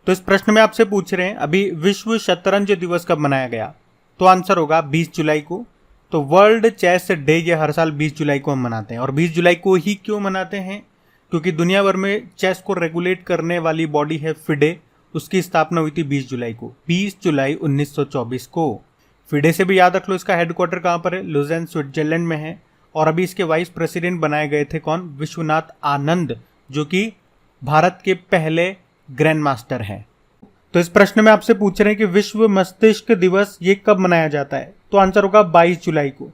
तो इस प्रश्न में आपसे पूछ रहे हैं अभी विश्व शतरंज दिवस कब मनाया गया, तो आंसर होगा 20 जुलाई को। तो वर्ल्ड चेस डे ये हर साल 20 जुलाई को हम मनाते हैं। और 20 जुलाई को ही क्यों मनाते हैं, क्योंकि दुनिया भर में चेस को रेगुलेट करने वाली बॉडी है फिडे, उसकी स्थापना हुई थी 20 जुलाई को, 20 जुलाई 1924 को। फिडे से भी याद रख लो इसका हेडक्वार्टर कहाँ पर है, लुज़ेन स्विट्जरलैंड में है। और अभी इसके वाइस प्रेसिडेंट बनाए गए थे कौन, विश्वनाथ आनंद, जो कि भारत के पहले ग्रैंड मास्टर हैं। तो इस प्रश्न में आपसे पूछ रहे हैं कि विश्व मस्तिष्क दिवस ये कब मनाया जाता है, तो आंसर होगा 22 जुलाई को।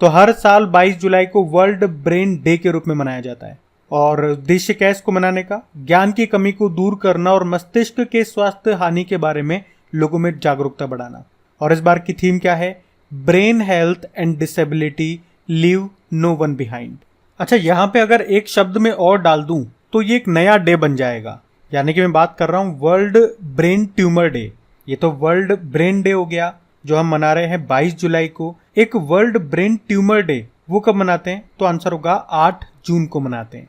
तो हर साल 22 जुलाई को वर्ल्ड ब्रेन डे के रूप में मनाया जाता है। और उद्देश्य क्या है इसको मनाने का, ज्ञान की कमी को दूर करना और मस्तिष्क के स्वास्थ्य हानि के बारे में लोगों में जागरूकता बढ़ाना। और इस बार की थीम क्या है, brain health and disability leave no one behind. अच्छा, यहाँ पे अगर एक शब्द में और डाल दूं तो ये एक नया डे बन जाएगा, यानी कि मैं बात कर रहा हूं वर्ल्ड ब्रेन ट्यूमर डे। ये तो वर्ल्ड ब्रेन डे हो गया जो हम मना रहे हैं 22 जुलाई को। एक वर्ल्ड ब्रेन ट्यूमर डे वो कब मनाते हैं, तो आंसर होगा 8 जून को मनाते हैं।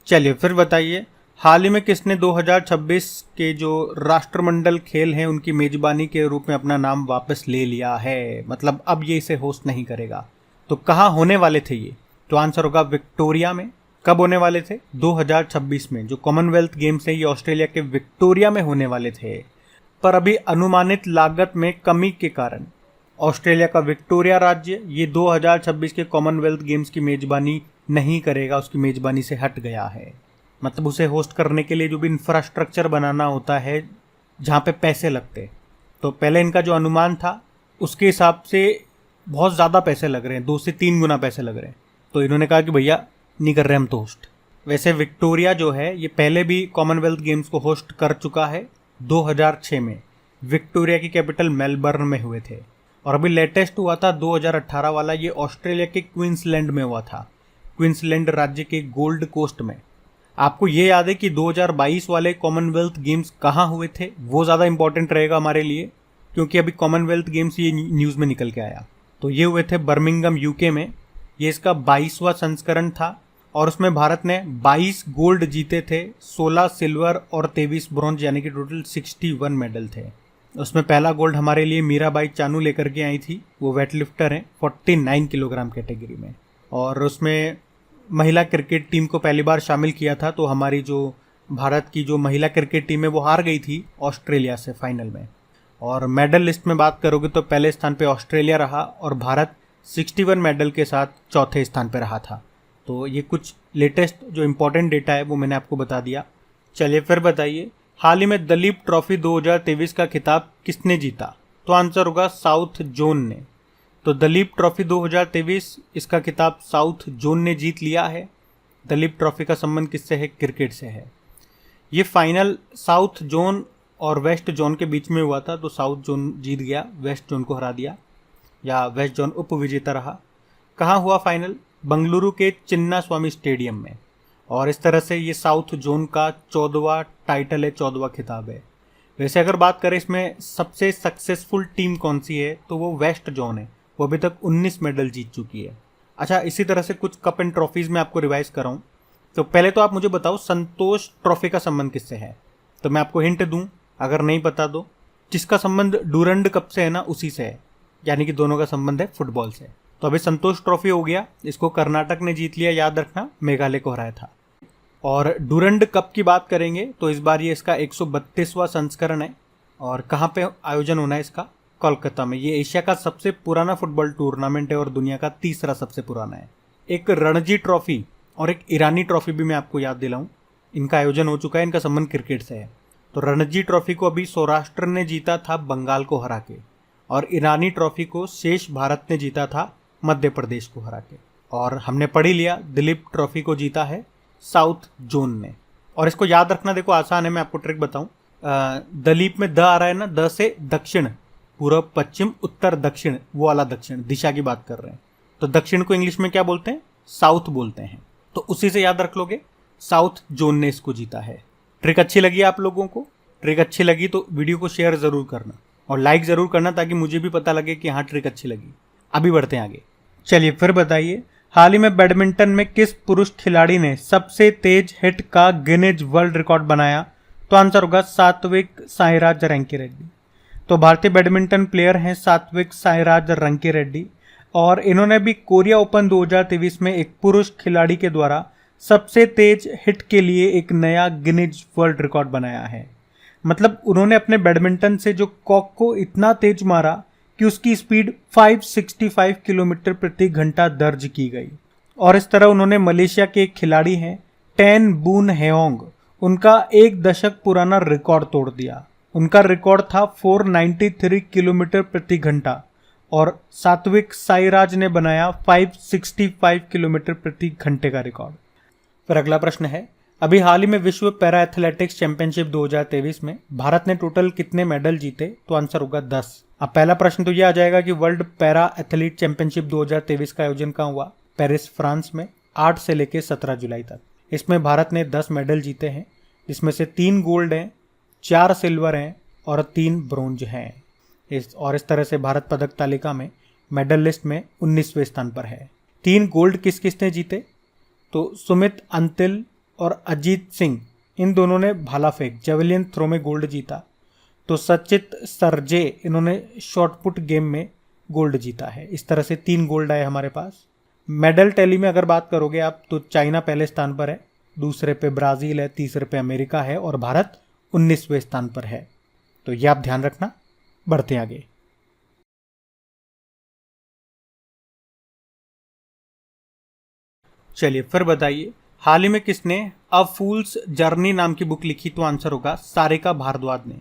चलिए फिर बताइए, हाल ही में किसने 2026 के जो राष्ट्रमंडल खेल हैं उनकी मेजबानी के रूप में अपना नाम वापस ले लिया है, मतलब अब ये इसे होस्ट नहीं करेगा। तो कहाँ होने वाले थे ये, तो आंसर होगा विक्टोरिया में। कब होने वाले थे, 2026 में। जो कॉमनवेल्थ गेम्स है ये ऑस्ट्रेलिया के विक्टोरिया में होने वाले थे, पर अभी अनुमानित लागत में कमी के कारण ऑस्ट्रेलिया का विक्टोरिया राज्य ये 2026 के कॉमनवेल्थ गेम्स की मेजबानी नहीं करेगा, उसकी मेजबानी से हट गया है। मतलब उसे होस्ट करने के लिए जो भी इंफ्रास्ट्रक्चर बनाना होता है, जहाँ पे पैसे लगते, तो पहले इनका जो अनुमान था उसके हिसाब से बहुत ज़्यादा पैसे लग रहे हैं, 2 से 3 गुना पैसे लग रहे हैं। तो इन्होंने कहा कि भैया नहीं कर रहे हम तो होस्ट। वैसे विक्टोरिया जो है ये पहले भी कॉमनवेल्थ गेम्स को होस्ट कर चुका है, 2006 में विक्टोरिया की कैपिटल मेलबर्न में हुए थे। और अभी लेटेस्ट हुआ था 2018 वाला, ये ऑस्ट्रेलिया के क्वींसलैंड में हुआ था, क्वींसलैंड राज्य के गोल्ड कोस्ट में। आपको ये याद है कि 2022 वाले कॉमनवेल्थ गेम्स कहाँ हुए थे, वो ज़्यादा इंपॉर्टेंट रहेगा हमारे लिए, क्योंकि अभी कॉमनवेल्थ गेम्स ये न्यूज़ में निकल के आया। तो ये हुए थे बर्मिंघम यूके में। ये इसका 22वां संस्करण था और उसमें भारत ने 22 गोल्ड जीते थे, 16 सिल्वर और 23 ब्रॉन्ज, यानी कि टोटल 61 मेडल थे। उसमें पहला गोल्ड हमारे लिए मीराबाई चानू लेकर के आई थी, वो वेट लिफ्टर हैं 49 किलोग्राम कैटेगरी में। और उसमें महिला क्रिकेट टीम को पहली बार शामिल किया था, तो हमारी जो भारत की जो महिला क्रिकेट टीम है वो हार गई थी ऑस्ट्रेलिया से फाइनल में। और मेडल लिस्ट में बात करोगे तो पहले स्थान पे ऑस्ट्रेलिया रहा और भारत 61 मेडल के साथ चौथे स्थान पे रहा था। तो ये कुछ लेटेस्ट जो इम्पोर्टेंट डेटा है वो मैंने आपको बता दिया। चलिए फिर बताइए, हाल ही में दलीप ट्रॉफी 2023 का खिताब किसने जीता, तो आंसर होगा साउथ जोन ने। तो दलीप ट्रॉफी 2023 इसका खिताब साउथ जोन ने जीत लिया है। दलीप ट्रॉफी का संबंध किससे है, क्रिकेट से है। ये फाइनल साउथ जोन और वेस्ट जोन के बीच में हुआ था, तो साउथ जोन जीत गया, वेस्ट जोन को हरा दिया, या वेस्ट जोन उप विजेता रहा। कहाँ हुआ फाइनल, बंगलुरु के चिन्ना स्वामी स्टेडियम में। और इस तरह से ये साउथ जोन का 14वां टाइटल है, 14वां खिताब है। वैसे अगर बात करें इसमें सबसे सक्सेसफुल टीम कौन सी है, तो वो वेस्ट जोन है, वो अभी तक 19 मेडल जीत चुकी है। अच्छा, इसी तरह से कुछ कप एंड ट्रॉफीज में आपको रिवाइज कराऊं, तो पहले तो आप मुझे बताओ संतोष ट्रॉफी का संबंध किससे है। तो मैं आपको हिंट दूं, अगर नहीं पता दो, जिसका संबंध डूरंड कप से है ना, उसी से है, यानी कि दोनों का संबंध है फुटबॉल से। तो अभी संतोष ट्रॉफी हो गया, इसको कर्नाटक ने जीत लिया, याद रखना मेघालय को हराया था। और डूरंड कप की बात करेंगे तो इस बार ये इसका 132वां संस्करण है। और कहाँ पे आयोजन होना है इसका, कोलकाता में। ये एशिया का सबसे पुराना फुटबॉल टूर्नामेंट है और दुनिया का तीसरा सबसे पुराना है। एक रणजी ट्रॉफी और एक ईरानी ट्रॉफी भी मैं आपको याद दिलाऊं, इनका आयोजन हो चुका है, इनका संबंध क्रिकेट से है। तो रणजी ट्रॉफी को अभी सौराष्ट्र ने जीता था बंगाल को हरा के, और ईरानी ट्रॉफी को शेष भारत ने जीता था मध्य प्रदेश को हरा के। और हमने पढ़ ही लिया, दिलीप ट्रॉफी को जीता है साउथ जोन ने। और इसको याद रखना देखो आसान है, मैं आपको ट्रिक बताऊं। दलीप में द आ रहा है ना, द से दक्षिण, पूर्व पश्चिम उत्तर दक्षिण, वो वाला दक्षिण दिशा की बात कर रहे हैं। तो दक्षिण को इंग्लिश में क्या बोलते हैं, साउथ बोलते हैं। तो उसी से याद रख लोगे, साउथ जोन ने इसको जीता है। ट्रिक अच्छी लगी आप लोगों को? ट्रिक अच्छी लगी तो वीडियो को शेयर जरूर करना और लाइक जरूर करना, ताकि मुझे भी पता लगे कि हाँ ट्रिक अच्छी लगी। अभी बढ़ते हैं आगे। चलिए फिर बताइए, हाल ही में बैडमिंटन में किस पुरुष खिलाड़ी ने सबसे तेज हिट का गिनीज वर्ल्ड रिकॉर्ड बनाया? तो आंसर होगा सात्विक साईराज रंकीरेड्डी। तो भारतीय बैडमिंटन प्लेयर हैं सात्विक साईराज रंकीरेड्डी और इन्होंने भी कोरिया ओपन 2023 में एक पुरुष खिलाड़ी के द्वारा सबसे तेज हिट के लिए एक नया गिनीज वर्ल्ड रिकॉर्ड बनाया है। मतलब उन्होंने अपने बैडमिंटन से जो कॉक को इतना तेज मारा कि उसकी स्पीड 565 किलोमीटर प्रति घंटा दर्ज की गई। और इस तरह उन्होंने मलेशिया के एक खिलाड़ी हैं टेन बून हेओंग, उनका एक दशक पुराना रिकॉर्ड तोड़ दिया। उनका रिकॉर्ड था 493 किलोमीटर प्रति घंटा और सात्विक साईराज ने बनाया 565 किलोमीटर प्रति घंटे का रिकॉर्ड। फिर अगला प्रश्न है, अभी हाल ही में विश्व पैरा एथलेटिक्स चैंपियनशिप 2023 में भारत ने टोटल कितने मेडल जीते? तो आंसर होगा 10। अब पहला प्रश्न तो ये आ जाएगा कि वर्ल्ड पैरा एथलीट चैंपियनशिप 2023 का आयोजन कहाँ हुआ? पेरिस फ्रांस में 8 से लेकर 17 जुलाई तक। इसमें भारत ने 10 मेडल जीते हैं, जिसमें से 3 गोल्ड हैं, 4 सिल्वर हैं और 3 ब्रोंज हैं। इस तरह से भारत पदक तालिका में मेडल लिस्ट में 19वें स्थान पर है। 3 गोल्ड किस किसने जीते? तो सुमित अंतिल और अजीत सिंह, इन दोनों ने भाला फेंक जेवलिन थ्रो में गोल्ड जीता। तो सचित सरजे, इन्होंने शॉटपुट गेम में गोल्ड जीता है। इस तरह से 3 गोल्ड आए हमारे पास। मेडल टैली में अगर बात करोगे आप तो चाइना पहले स्थान पर है, दूसरे पे ब्राजील है, तीसरे पे अमेरिका है और भारत 19वें स्थान पर है। तो ये आप ध्यान रखना। बढ़ते हैं आगे। चलिए फिर बताइए, हाल ही में किसने अ फूल्स जर्नी नाम की बुक लिखी? तो आंसर होगा सारिका भारद्वाज ने।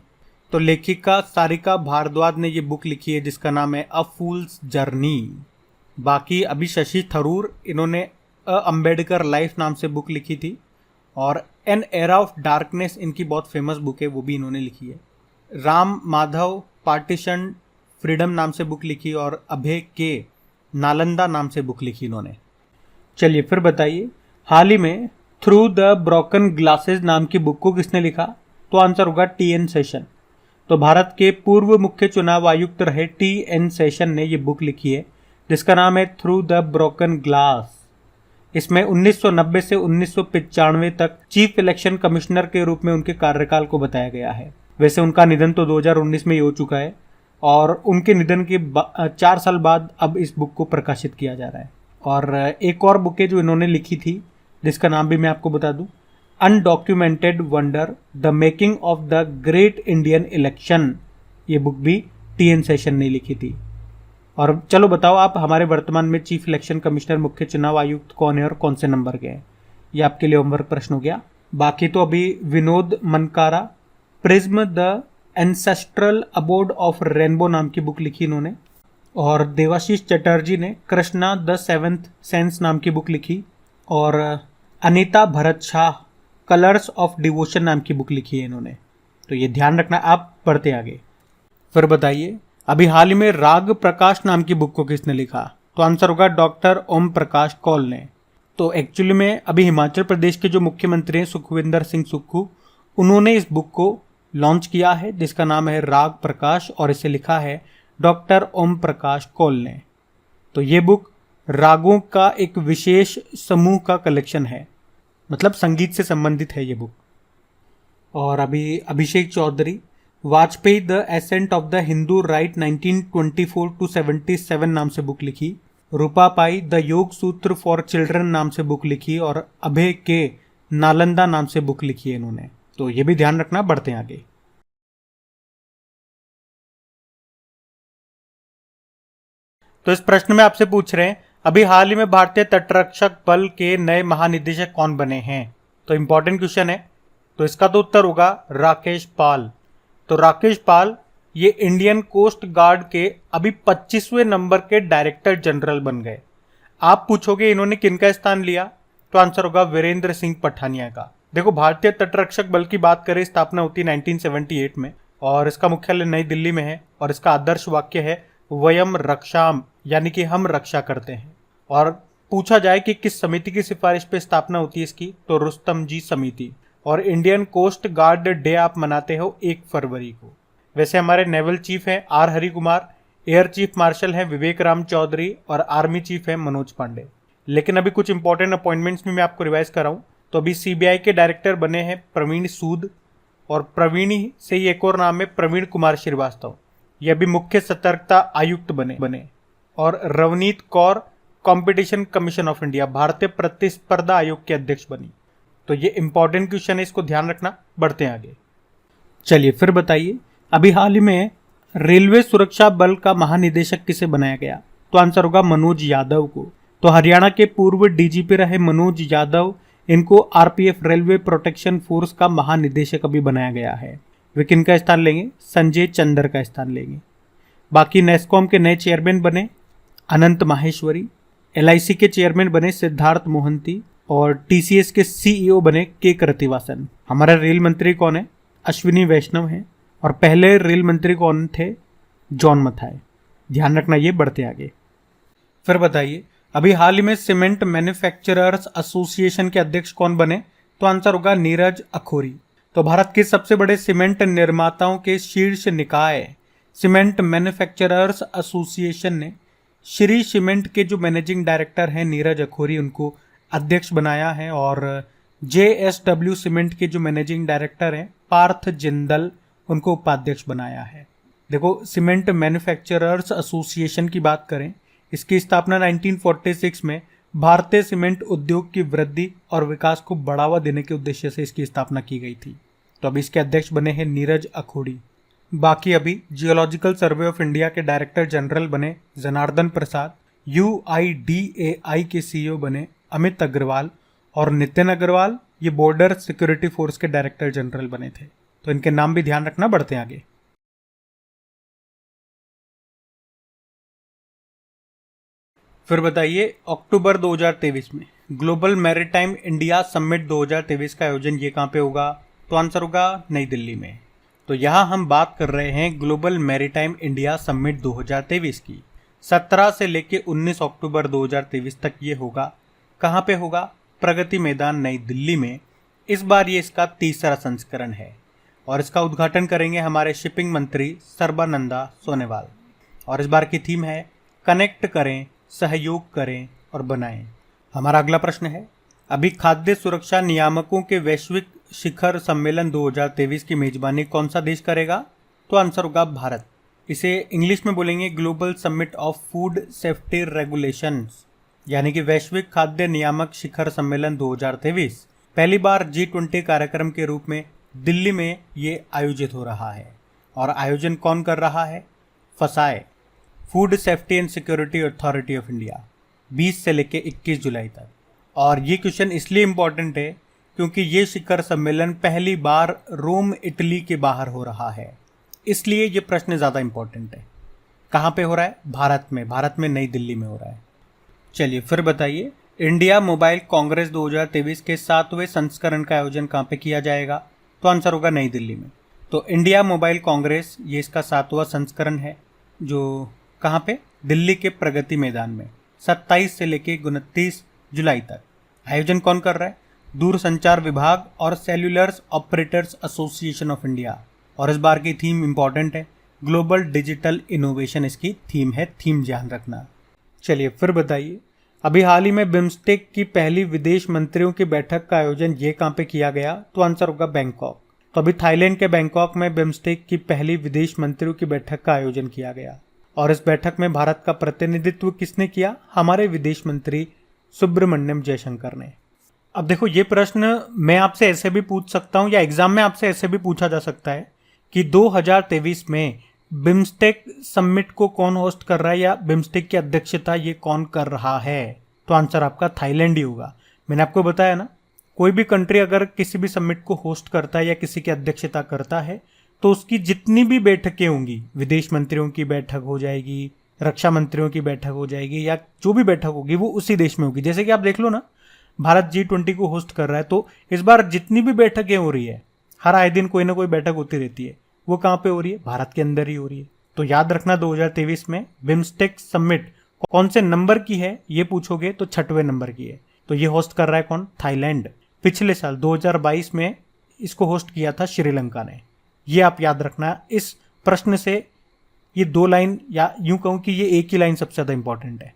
तो लेखिका सारिका भारद्वाज ने ये बुक लिखी है जिसका नाम है अ फूल्स जर्नी। बाकी अभी शशि थरूर, इन्होंने अ अम्बेडकर लाइफ नाम से बुक लिखी थी और एन एरा ऑफ डार्कनेस इनकी बहुत फेमस बुक है, वो भी इन्होंने लिखी है। राम माधव पार्टीशन फ्रीडम नाम से बुक लिखी और अभय के नालंदा नाम से बुक लिखी इन्होंने। चलिए फिर बताइए, हाल ही में थ्रू द ब्रोकन ग्लासेस नाम की बुक को किसने लिखा? तो आंसर होगा टी.एन. सेशन। तो भारत के पूर्व मुख्य चुनाव आयुक्त रहे टी.एन. सेशन ने ये बुक लिखी है जिसका नाम है थ्रू द ब्रोकन ग्लास। इसमें 1990 से 1995 तक चीफ इलेक्शन कमिश्नर के रूप में उनके कार्यकाल को बताया गया है। वैसे उनका निधन तो 2019 में ही हो चुका है और उनके निधन के 4 साल बाद अब इस बुक को प्रकाशित किया जा रहा है। और एक और बुक है जो इन्होंने लिखी थी जिसका नाम भी मैं आपको बता दूं, undocumented wonder the making of the great Indian election. ये बुक भी टी.एन. सेशन ने लिखी थी। और चलो बताओ आप, हमारे वर्तमान में चीफ इलेक्शन कमिश्नर मुख्य चुनाव आयुक्त कौन है और कौन से नंबर के हैं? ये आपके लिए होमवर्क प्रश्न हो गया। बाकी तो अभी Vinod Mankara prism the ancestral abode of rainbow नाम की बुक लिखी इन्होंने। और देवाशीष चटर्जी ने कृष्णा द सेवेंथ सेंस नाम की बुक लिखी। और Anita Bharat Shah colours of devotion नाम की बुक लिखी है इन्होंने। तो ये ध्यान रखना। आप पढ़ते आगे। फिर बताइए, अभी हाल ही में राग प्रकाश नाम की बुक को किसने लिखा? तो आंसर होगा डॉक्टर ओम प्रकाश कौल ने। तो एक्चुअली में अभी हिमाचल प्रदेश के जो मुख्यमंत्री हैं सुखविंदर सिंह सुक्खू, उन्होंने इस बुक को लॉन्च किया है जिसका नाम है राग प्रकाश और इसे लिखा है डॉक्टर ओम प्रकाश कौल ने। तो ये बुक रागों का एक विशेष समूह का कलेक्शन है, मतलब संगीत से संबंधित है ये बुक। और अभी Abhishek Choudhary Vajpayee the ascent of the Hindu right 1924 to 77 नाम से बुक लिखी। रूपा पाई द योग सूत्र फॉर चिल्ड्रन नाम से बुक लिखी और अभय के नालंदा नाम से बुक लिखी है इन्होंने। तो ये भी ध्यान रखना। बढ़ते हैं आगे। तो इस प्रश्न में आपसे पूछ रहे हैं, अभी हाल ही में भारतीय तटरक्षक बल के नए महानिदेशक कौन बने हैं? तो इंपॉर्टेंट क्वेश्चन है। तो इसका तो उत्तर होगा राकेश पाल। तो राकेश पाल ये इंडियन कोस्ट गार्ड के अभी 25वें नंबर के डायरेक्टर जनरल बन गए। आप पूछोगे इन्होंने किनका स्थान लिया? तो आंसर होगा वीरेंद्र सिंह पठानिया का। देखो, भारतीय तटरक्षक बल की बात करें, स्थापना होती 1978 में और इसका मुख्यालय नई दिल्ली में है और इसका आदर्श वाक्य है वयम रक्षाम, यानी कि हम रक्षा करते हैं। और पूछा जाए कि किस समिति की सिफारिश पे स्थापना होती है इसकी, तो रुस्तम जी समिति। और इंडियन कोस्ट गार्ड डे आप मनाते हो 1 फरवरी को। वैसे हमारे नेवल चीफ हैं R Hari Kumar, air chief marshal हैं विवेक राम चौधरी और आर्मी चीफ हैं मनोज पांडे। लेकिन अभी कुछ इंपॉर्टेंट अपॉइंटमेंट्स भी मैं आपको रिवाइज कर रहा हूँ। तो अभी सीबीआई के डायरेक्टर बने हैं प्रवीण सूद, और प्रवीणी से ही एक और नाम है प्रवीण कुमार श्रीवास्तव, ये अभी मुख्य सतर्कता आयुक्त बने। और Ravneet Kaur competition commission of India, भारतीय प्रतिस्पर्धा आयोग के अध्यक्ष बनी। तो ये इंपॉर्टेंट क्वेश्चन है, इसको ध्यान रखना। बढ़ते हैं आगे। चलिए फिर बताइए, अभी हाल ही में रेलवे सुरक्षा बल का महानिदेशक किसे बनाया गया? तो आंसर होगा मनोज यादव को। तो हरियाणा के पूर्व डीजीपी रहे मनोज यादव, इनको आरपीएफ रेलवे प्रोटेक्शन फोर्स का महानिदेशक अभी बनाया गया है। वे किनका स्थान लेंगे? संजय चंदर का स्थान लेंगे। बाकी नेस्कॉम के नए चेयरमैन बने अनंत माहेश्वरी, एलआईसी के चेयरमैन बने सिद्धार्थ मोहंती, और टीसीएस के सीईओ बने के कृतिवासन। हमारा रेल मंत्री कौन है? अश्विनी वैष्णव है। और पहले रेल मंत्री कौन थे? जॉन मथाई। ध्यान रखना ये। बढ़ते आगे। फिर बताइए, अभी हाल ही में सीमेंट मैन्युफैक्चरर्स एसोसिएशन के अध्यक्ष कौन बने? तो आंसर होगा नीरज अखोरी। तो भारत के सबसे बड़े सीमेंट निर्माताओं के शीर्ष निकाय सीमेंट मैन्युफैक्चरर्स एसोसिएशन ने श्री सीमेंट के जो मैनेजिंग डायरेक्टर हैं नीरज अखोरी, उनको अध्यक्ष बनाया है। और जेएसडब्ल्यू सीमेंट के जो मैनेजिंग डायरेक्टर हैं पार्थ जिंदल, उनको उपाध्यक्ष बनाया है। देखो, सीमेंट मैन्युफैक्चरर्स एसोसिएशन की बात करें, इसकी स्थापना 1946 में भारतीय सीमेंट उद्योग की वृद्धि और विकास को बढ़ावा देने के उद्देश्य से इसकी स्थापना की गई थी। तो अभी इसके अध्यक्ष बने हैं नीरज अखोड़ी। बाकी अभी जियोलॉजिकल सर्वे ऑफ इंडिया के डायरेक्टर जनरल बने जनार्दन प्रसाद, यूआईडीएआई के सीईओ बने अमित अग्रवाल, और नितिन अग्रवाल ये बॉर्डर सिक्योरिटी फोर्स के डायरेक्टर जनरल बने थे। तो इनके नाम भी ध्यान रखना। बढ़ते हैं आगे। फिर बताइए, अक्टूबर 2023 में ग्लोबल मैरीटाइम इंडिया समिट 2023 का आयोजन ये कहाँ पे होगा? तो आंसर होगा नई दिल्ली में। तो यहाँ हम बात कर रहे हैं ग्लोबल मैरीटाइम इंडिया समिट 2023 की। 17 से लेके 19 अक्टूबर 2023 तक ये होगा। कहाँ पे होगा? प्रगति मैदान नई दिल्ली में। इस बार ये इसका तीसरा संस्करण है, और इसका उद्घाटन करेंगे हमारे शिपिंग मंत्री सर्बानंदा सोनोवाल। और इस बार की थीम है कनेक्ट करें, सहयोग करें और बनाएं। हमारा अगला प्रश्न है, अभी खाद्य सुरक्षा नियामकों के वैश्विक शिखर सम्मेलन 2023 की मेजबानी कौन सा देश करेगा? तो आंसर होगा भारत। इसे इंग्लिश में बोलेंगे global summit of food safety regulations, यानी कि वैश्विक खाद्य नियामक शिखर सम्मेलन 2023 पहली बार G20 कार्यक्रम के रूप में दिल्ली में ये आयोजित हो रहा है। और आयोजन कौन कर रहा है? फसाए, food safety and security authority of India, 20 से लेकर 21 जुलाई तक। और ये क्वेश्चन इसलिए इम्पोर्टेंट है क्योंकि ये शिखर सम्मेलन पहली बार रोम इटली के बाहर हो रहा है, इसलिए ये प्रश्न ज़्यादा इम्पोर्टेंट है। कहाँ पे हो रहा है? भारत में नई दिल्ली में हो रहा है। चलिए फिर बताइए, इंडिया मोबाइल कांग्रेस 2023 के 7वें संस्करण का आयोजन कहाँ पे किया जाएगा? तो आंसर होगा नई दिल्ली में। तो इंडिया मोबाइल कांग्रेस ये इसका 7वां संस्करण है, जो कहाँ पे? दिल्ली के प्रगति मैदान में 27 से लेकर 29 जुलाई तक। आयोजन कौन कर रहा है? दूरसंचार विभाग और सेल्यूलर्स ऑपरेटर्स एसोसिएशन ऑफ इंडिया। और इस बार की थीम इंपॉर्टेंट है, ग्लोबल डिजिटल इनोवेशन इसकी थीम है। थीम ध्यान रखना। चलिए फिर बताइए, अभी हाल ही में बिम्स्टेक की पहली विदेश मंत्रियों की बैठक का आयोजन ये कहाँ पे किया गया? तो आंसर होगा बैंकॉक। तो अभी थाईलैंड के बैंकॉक में बिम्स्टेक की पहली विदेश मंत्रियों की बैठक का आयोजन किया गया। और इस बैठक में भारत का प्रतिनिधित्व किसने किया? हमारे विदेश मंत्री सुब्रमण्यम जयशंकर ने। अब देखो, ये प्रश्न मैं आपसे ऐसे भी पूछ सकता हूँ, या एग्जाम में आपसे ऐसे भी पूछा जा सकता है कि 2023 में बिम्स्टेक समिट को कौन होस्ट कर रहा है, या बिम्स्टेक की अध्यक्षता ये कौन कर रहा है? तो आंसर आपका थाईलैंड ही होगा। मैंने आपको बताया ना, कोई भी कंट्री अगर किसी भी समिट को होस्ट करता है या किसी की अध्यक्षता करता है, तो उसकी जितनी भी बैठकें होंगी, विदेश मंत्रियों की बैठक हो जाएगी, रक्षा मंत्रियों की बैठक हो जाएगी, या जो भी बैठक होगी वो उसी देश में होगी। जैसे कि आप देख लो ना, भारत G20 को होस्ट कर रहा है, तो इस बार जितनी भी बैठकें हो रही है, हर आए दिन कोई ना कोई बैठक होती रहती है, वो कहाँ पे हो रही है? भारत के अंदर ही हो रही है। तो याद रखना, 2023 में बिम्स्टेक समिट कौन से नंबर की है ये पूछोगे तो 6वें नंबर की है। तो ये होस्ट कर रहा है कौन? थाईलैंड। पिछले साल 2022 में इसको होस्ट किया था श्रीलंका ने। ये आप याद रखना। इस प्रश्न से ये 2 लाइन, या यूं कहूं कि ये एक ही लाइन सबसे ज्यादा इंपॉर्टेंट है।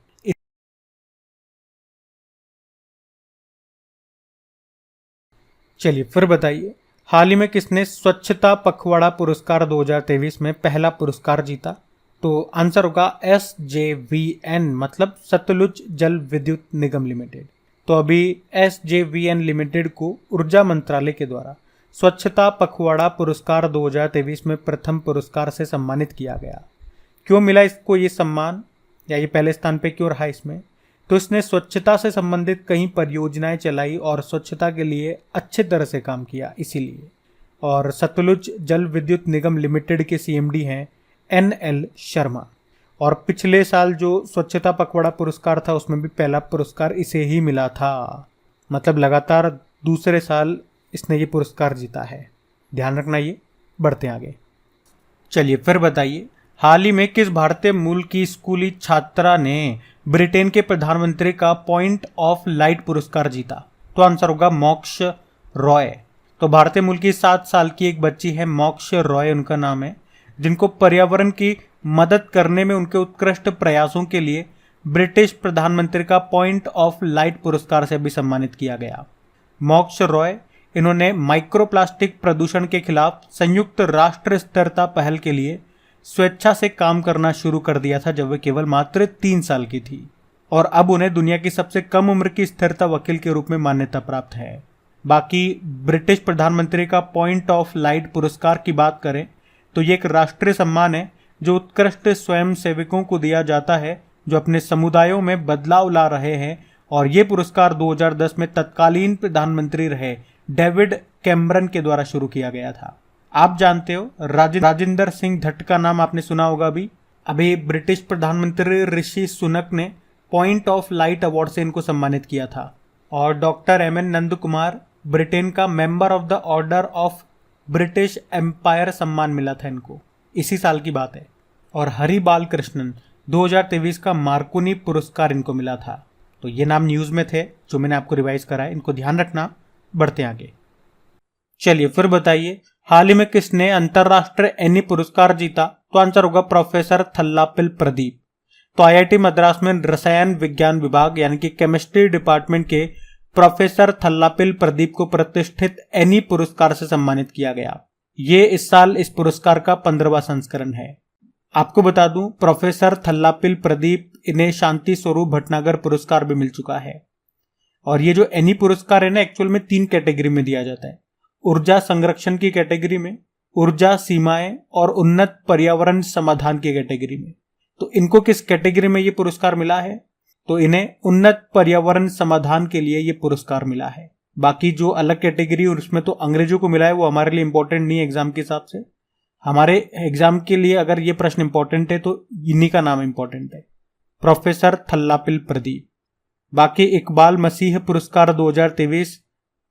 चलिए फिर बताइए, हाल ही में किसने स्वच्छता पखवाड़ा पुरस्कार 2023 में पहला पुरस्कार जीता? तो आंसर होगा SJVN, मतलब सतलुज जल विद्युत निगम लिमिटेड। तो अभी SJVN लिमिटेड को ऊर्जा मंत्रालय के द्वारा स्वच्छता पखवाड़ा पुरस्कार 2023 में प्रथम पुरस्कार से सम्मानित किया गया। क्यों मिला इसको ये सम्मान, या ये पहले स्थान पे क्यों रहा इसमें? तो इसने स्वच्छता से संबंधित कई परियोजनाएं चलाई और स्वच्छता के लिए अच्छे तरह से काम किया, इसीलिए। और सतलुज जल विद्युत निगम लिमिटेड के CMD हैं NL शर्मा। और पिछले साल जो स्वच्छता पखवाड़ा पुरस्कार था उसमें भी पहला पुरस्कार इसे ही मिला था, मतलब लगातार दूसरे साल इसने ये पुरस्कार जीता है। ध्यान रखना ये। बढ़ते आगे। चलिए फिर बताइए, हाल ही में किस भारतीय मूल की स्कूली छात्रा ने ब्रिटेन के प्रधानमंत्री का पॉइंट ऑफ लाइट पुरस्कार जीता? तो आंसर होगा मोक्ष रॉय। तो भारतीय मूल की 7 साल की एक बच्ची है, मोक्ष रॉय उनका नाम है, जिनको पर्यावरण की मदद करने में उनके उत्कृष्ट प्रयासों के लिए ब्रिटिश प्रधानमंत्री का पॉइंट ऑफ लाइट पुरस्कार से भी सम्मानित किया गया। मोक्ष रॉय, इन्होंने माइक्रोप्लास्टिक प्रदूषण के खिलाफ संयुक्त राष्ट्र स्थिरता पहल के लिए स्वेच्छा से काम करना शुरू कर दिया था जब वे केवल मात्र 3 साल की थी, और अब उन्हें दुनिया की सबसे कम उम्र की स्थिरता वकील के रूप में मान्यता प्राप्त है। बाकी ब्रिटिश प्रधानमंत्री का पॉइंट ऑफ लाइट पुरस्कार की बात करें तो ये एक राष्ट्रीय सम्मान है जो उत्कृष्ट स्वयं सेवकों को दिया जाता है जो अपने समुदायों में बदलाव ला रहे हैं, और ये पुरस्कार 2010 में तत्कालीन प्रधानमंत्री रहे डेविड कैमरन के द्वारा शुरू किया गया था। आप जानते हो राजेंद्र सिंह धट का नाम आपने सुना होगा। अभी ब्रिटिश प्रधानमंत्री ऋषि सुनक ने पॉइंट ऑफ लाइट अवार्ड से इनको सम्मानित किया था। और doctor MN Nand Kumar, Britain का member of the order of British empire सम्मान मिला था इनको, इसी साल की बात है। और हरि बाल कृष्णन 2023 का मार्कोनी पुरस्कार इनको मिला था। तो ये नाम न्यूज़ में थे जो मैंने आपको रिवाइज करा है, इनको ध्यान रखना। बढ़ते आगे। चलिए फिर बताइए, हाल ही में किसने अंतरराष्ट्रीय एनी पुरस्कार जीता? तो आंसर होगा प्रोफेसर थल्लापिल प्रदीप। तो IIT मद्रास में रसायन विज्ञान विभाग यानी कि केमिस्ट्री डिपार्टमेंट के प्रोफेसर थल्लापिल प्रदीप को प्रतिष्ठित एनी पुरस्कार से सम्मानित किया गया। ये इस साल इस पुरस्कार का 15वां संस्करण है। आपको बता दूं, प्रोफेसर थल्लापिल प्रदीप, इन्हें शांति स्वरूप भटनागर पुरस्कार भी मिल चुका है। और ये जो एनी पुरस्कार है ना, एक्चुअल में 3 कैटेगरी में दिया जाता है। ऊर्जा संरक्षण की कैटेगरी में, ऊर्जा सीमाएं और उन्नत पर्यावरण समाधान की कैटेगरी में। तो इनको किस कैटेगरी में ये पुरस्कार मिला है? तो इन्हें उन्नत पर्यावरण समाधान के लिए ये पुरस्कार मिला है। बाकी जो अलग कैटेगरी और उसमें तो अंग्रेजों को मिला है, वो हमारे लिए इंपॉर्टेंट नहीं है एग्जाम के हिसाब से। हमारे एग्जाम के लिए अगर ये प्रश्न इंपॉर्टेंट है तो इन्हीं का नाम इंपॉर्टेंट है, प्रोफेसर थल्लापिल प्रदीप। बाकी इकबाल मसीह पुरस्कार 2023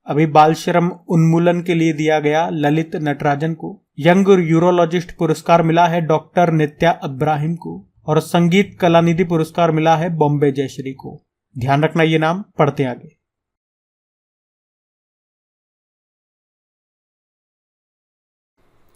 अभी बाल श्रम उन्मूलन के लिए दिया गया ललित नटराजन को। यंग यूरोलॉजिस्ट पुरस्कार मिला है डॉक्टर नित्या अब्राहिम को। और संगीत कलानिधि पुरस्कार मिला है बॉम्बे जयश्री को। ध्यान रखना ये नाम। पढ़ते आगे।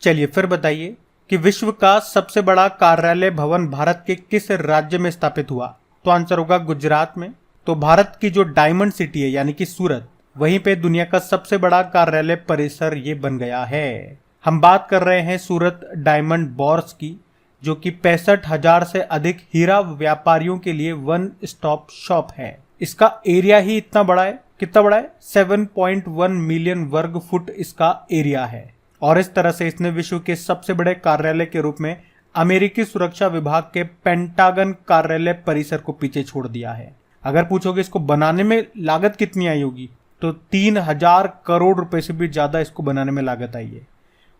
चलिए फिर बताइए कि विश्व का सबसे बड़ा कार्यालय भवन भारत के किस राज्य में स्थापित हुआ? तो आंसर होगा गुजरात में। तो भारत की जो डायमंड सिटी है यानी कि सूरत, वहीं पे दुनिया का सबसे बड़ा कार्यालय परिसर ये बन गया है। हम बात कर रहे हैं सूरत डायमंड बोर्स की, जो कि 65,000 से अधिक हीरा व्यापारियों के लिए वन स्टॉप शॉप है। इसका एरिया ही इतना बड़ा है। कितना बड़ा है? 7.1 मिलियन वर्ग फुट इसका एरिया है। और इस तरह से इसने विश्व के सबसे बड़े कार्यालय के रूप में अमेरिकी सुरक्षा विभाग के पेंटागन कार्यालय परिसर को पीछे छोड़ दिया है। अगर पूछोगे इसको बनाने में लागत कितनी आई होगी, तो 3,000 करोड़ रुपए से भी ज्यादा इसको बनाने में लागत आई है।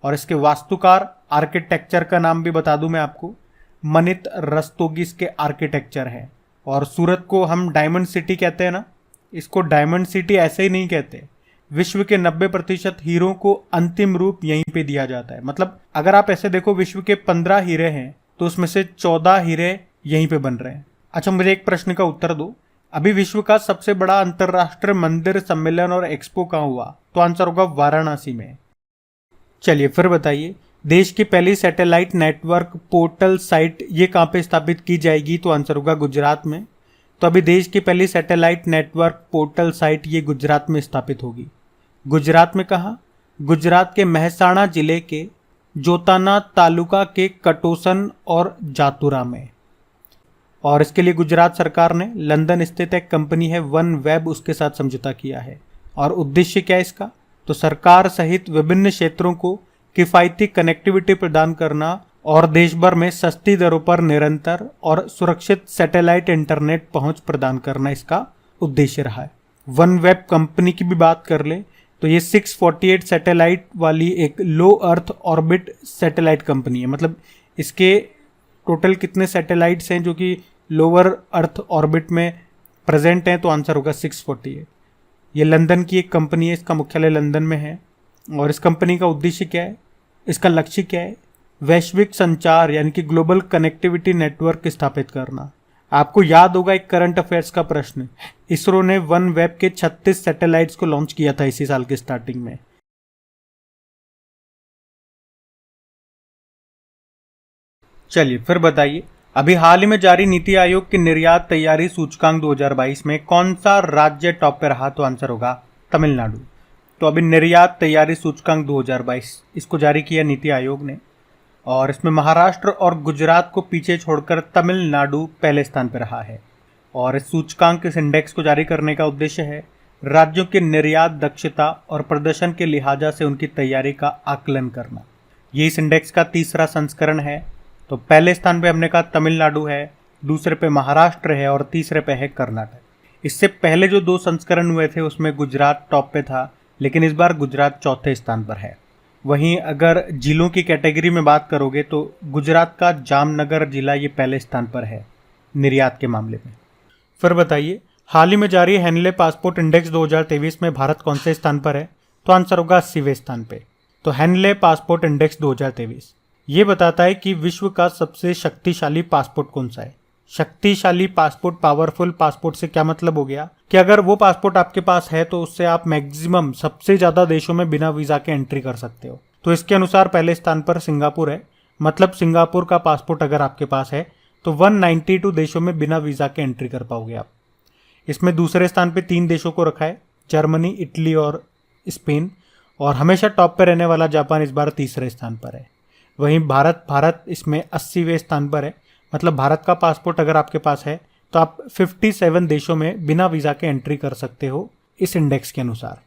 और इसके वास्तुकार, आर्किटेक्चर का नाम भी बता दूं मैं आपको, मनित रस्तोगी इसके आर्किटेक्चर है। और सूरत को हम डायमंड सिटी कहते हैं ना, इसको डायमंड सिटी ऐसे ही नहीं कहते। विश्व के 90% हीरों को अंतिम रूप यहीं पे दिया जाता है। मतलब अगर आप ऐसे देखो, विश्व के 15 हीरे हैं तो उसमें से 14 हीरे यहीं पे बन रहे हैं। अच्छा, मुझे एक प्रश्न का उत्तर दो, अभी विश्व का सबसे बड़ा अंतरराष्ट्रीय मंदिर सम्मेलन और एक्सपो कहाँ हुआ? तो आंसर होगा वाराणसी में। चलिए फिर बताइए, देश की पहली सैटेलाइट नेटवर्क पोर्टल साइट ये कहाँ पे स्थापित की जाएगी? तो आंसर होगा गुजरात में। तो अभी देश की पहली सैटेलाइट नेटवर्क पोर्टल साइट ये गुजरात में स्थापित होगी। गुजरात में कहाँ? गुजरात के मेहसाणा जिले के जोताना तालुका के कटोसन और जातुरा में। और इसके लिए गुजरात सरकार ने लंदन स्थित एक कंपनी है वन वेब, उसके साथ समझौता किया है। और उद्देश्य क्या है इसका? तो सरकार सहित विभिन्न क्षेत्रों को किफ़ायती कनेक्टिविटी प्रदान करना और देश भर में सस्ती दरों पर निरंतर और सुरक्षित सैटेलाइट इंटरनेट पहुंच प्रदान करना इसका उद्देश्य रहा है। वन वेब कंपनी की भी बात कर ले तो ये 648 सैटेलाइट वाली एक लो अर्थ ऑर्बिट सैटेलाइट कंपनी है। मतलब इसके टोटल कितने सैटेलाइट्स हैं जो कि लोअर अर्थ ऑर्बिट में प्रेजेंट हैं? तो आंसर होगा 648। ये लंदन की एक कंपनी है, इसका मुख्यालय लंदन में है। और इस कंपनी का उद्देश्य क्या है, इसका लक्ष्य क्या है? वैश्विक संचार यानी कि ग्लोबल कनेक्टिविटी नेटवर्क स्थापित करना। आपको याद होगा एक करंट अफेयर्स का प्रश्न, इसरो ने वन वेब के 36 सैटेलाइट्स को लॉन्च किया था इसी साल के स्टार्टिंग में। चलिए फिर बताइए, अभी हाल ही में जारी नीति आयोग की निर्यात तैयारी सूचकांक 2022 में कौन सा राज्य टॉप पे रहा? तो आंसर होगा तमिलनाडु। तो अभी निर्यात तैयारी सूचकांक 2022 इसको जारी किया नीति आयोग ने, और इसमें महाराष्ट्र और गुजरात को पीछे छोड़कर तमिलनाडु पहले स्थान पर रहा है। और इस सूचकांक, इस इंडेक्स को जारी करने का उद्देश्य है राज्यों के निर्यात दक्षता और प्रदर्शन के लिहाजा से उनकी तैयारी का आकलन करना। ये इस इंडेक्स का तीसरा संस्करण है। तो पहले स्थान पे हमने कहा तमिलनाडु है, दूसरे पे महाराष्ट्र है और तीसरे पे है कर्नाटक। इससे पहले जो 2 संस्करण हुए थे उसमें गुजरात टॉप पे था, लेकिन इस बार गुजरात चौथे स्थान पर है। वहीं अगर जिलों की कैटेगरी में बात करोगे तो गुजरात का जामनगर जिला ये पहले स्थान पर है निर्यात के मामले में। फिर बताइए, हाल ही में जारी हैंडले पासपोर्ट इंडेक्स 2023 में भारत कौन से स्थान पर है? तो आंसर होगा 80वें स्थान पे। तो हैंडले पासपोर्ट इंडेक्स 2023 ये बताता है कि विश्व का सबसे शक्तिशाली पासपोर्ट कौन सा है। शक्तिशाली पासपोर्ट, पावरफुल पासपोर्ट से क्या मतलब हो गया कि अगर वो पासपोर्ट आपके पास है तो उससे आप मैक्सिमम सबसे ज्यादा देशों में बिना वीजा के एंट्री कर सकते हो। तो इसके अनुसार पहले स्थान पर सिंगापुर है। मतलब सिंगापुर का पासपोर्ट अगर आपके पास है तो 192 देशों में बिना वीजा के एंट्री कर पाओगे आप। इसमें दूसरे स्थान पर 3 देशों को रखा है, जर्मनी, इटली और स्पेन। और हमेशा टॉप पर रहने वाला जापान इस बार तीसरे स्थान पर है। वहीं भारत इसमें 80वें स्थान पर है। मतलब भारत का पासपोर्ट अगर आपके पास है तो आप 57 देशों में बिना वीजा के एंट्री कर सकते हो इस इंडेक्स के अनुसार।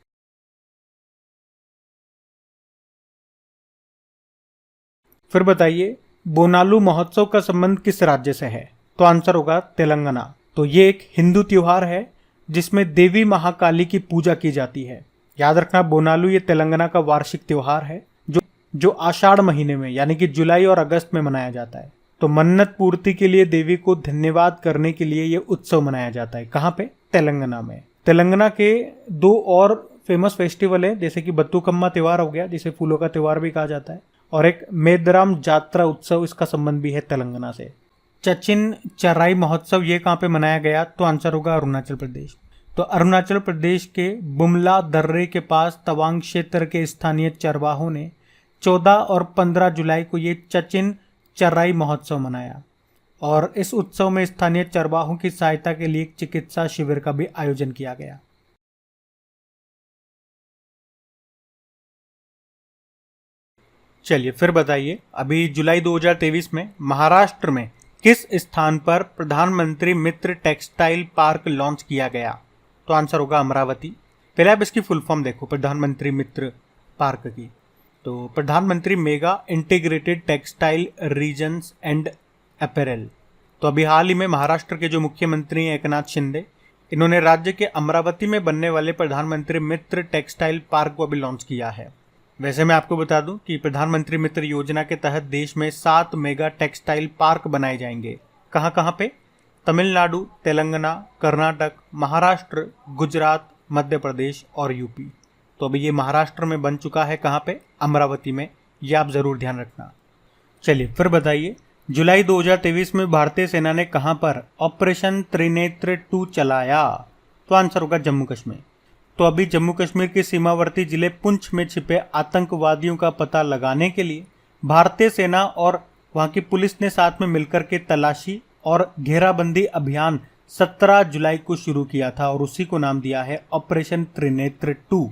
फिर बताइए, बोनालू महोत्सव का संबंध किस राज्य से है? तो आंसर होगा तेलंगाना। तो ये एक हिंदू त्योहार है जिसमें देवी महाकाली की पूजा की जाती है। याद रखना, बोनालू ये तेलंगाना का वार्षिक त्योहार है जो आषाढ़ महीने में यानी कि जुलाई और अगस्त में मनाया जाता है। तो मन्नत पूर्ति के लिए देवी को धन्यवाद करने के लिए ये उत्सव मनाया जाता है। कहाँ पे? तेलंगाना में। तेलंगाना के 2 और फेमस फेस्टिवल है, जैसे कि बत्तुकम्मा त्योहार हो गया, जिसे फूलों का त्योहार भी कहा जाता है, और एक मेदराम जात्रा उत्सव, इसका संबंध भी है तेलंगाना से। चचिन चराई महोत्सव ये कहाँ पे मनाया गया? तो आंसर होगा अरुणाचल प्रदेश। तो अरुणाचल प्रदेश के बुमला दर्रे के पास तवांग क्षेत्र के स्थानीय चरवाहों ने 14 और 15 जुलाई को ये चचिन चराई महोत्सव मनाया। और इस उत्सव में स्थानीय चरवाहों की सहायता के लिए एक चिकित्सा शिविर का भी आयोजन किया गया। चलिए फिर बताइए, अभी जुलाई 2023 में महाराष्ट्र में किस स्थान पर प्रधानमंत्री मित्र टेक्सटाइल पार्क लॉन्च किया गया? तो आंसर होगा अमरावती। पहले आप इसकी फुल फॉर्म देखो प्रधानमंत्री मित्र पार्क की। तो प्रधानमंत्री mega integrated textile regions and apparel. तो अभी हाल ही में महाराष्ट्र के जो मुख्यमंत्री हैं एकनाथ शिंदे, इन्होंने राज्य के अमरावती में बनने वाले प्रधानमंत्री मित्र टेक्सटाइल पार्क को अभी लॉन्च किया है। वैसे मैं आपको बता दूं कि प्रधानमंत्री मित्र योजना के तहत देश में 7 मेगा टेक्सटाइल पार्क बनाए जाएंगे। कहाँ कहाँ पे? तमिलनाडु, तेलंगाना, कर्नाटक, महाराष्ट्र, गुजरात, मध्य प्रदेश और यूपी। तो अभी ये महाराष्ट्र में बन चुका है। कहाँ पे? अमरावती में। ये आप ज़रूर ध्यान रखना। चलिए फिर बताइए, जुलाई 2023 में भारतीय सेना ने कहाँ पर ऑपरेशन त्रिनेत्र 2 चलाया? तो आंसर होगा जम्मू कश्मीर। तो अभी जम्मू कश्मीर के सीमावर्ती जिले पुंछ में छिपे आतंकवादियों का पता लगाने के लिए भारतीय सेना और वहाँ की पुलिस ने साथ में मिलकर के तलाशी और घेराबंदी अभियान 17 जुलाई को शुरू किया था और उसी को नाम दिया है ऑपरेशन त्रिनेत्र 2।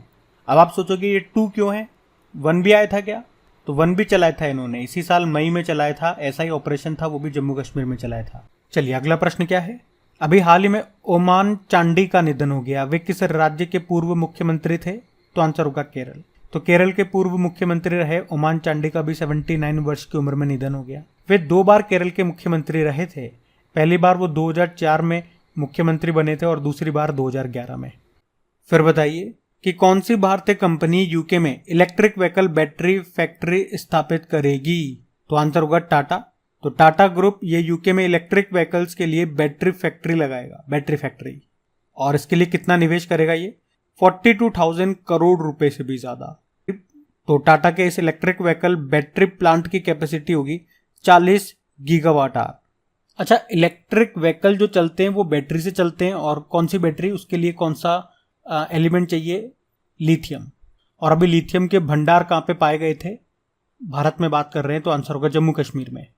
अब आप सोचोगे ये 2 क्यों है, 1 भी आया था क्या? तो 1 भी चलाया था इन्होंने, इसी साल मई में चलाया था, ऐसा ही ऑपरेशन था, वो भी जम्मू कश्मीर में चलाया था। चलिए अगला प्रश्न क्या है। अभी हाल ही में ओमान चांडी का निधन हो गया, वे किस राज्य के पूर्व मुख्यमंत्री थे? तो आंसर होगा केरल। तो केरल के पूर्व मुख्यमंत्री रहे ओमान चांडी का भी 79 वर्ष की उम्र में निधन हो गया। वे 2 बार केरल के मुख्यमंत्री रहे थे, पहली बार वो 2004 में मुख्यमंत्री बने थे और दूसरी बार 2011 में। फिर बताइए कि कौन सी भारतीय कंपनी यूके में इलेक्ट्रिक व्हीकल बैटरी फैक्ट्री स्थापित करेगी? तो आंसर होगा टाटा। तो टाटा ग्रुप ये यूके में इलेक्ट्रिक व्हीकल्स के लिए बैटरी फैक्ट्री लगाएगा, बैटरी फैक्ट्री। और इसके लिए कितना निवेश करेगा ये? 42,000 करोड़ रुपए से भी ज्यादा। तो टाटा के इस इलेक्ट्रिक व्हीकल बैटरी प्लांट की कैपेसिटी होगी 40 गीगावाट आवर। अच्छा, इलेक्ट्रिक व्हीकल जो चलते हैं वो बैटरी से चलते हैं, और कौन सी बैटरी, उसके लिए कौन सा एलिमेंट चाहिए? लिथियम। और अभी लिथियम के भंडार कहाँ पे पाए गए थे? भारत में बात कर रहे हैं, तो आंसर होगा जम्मू कश्मीर में।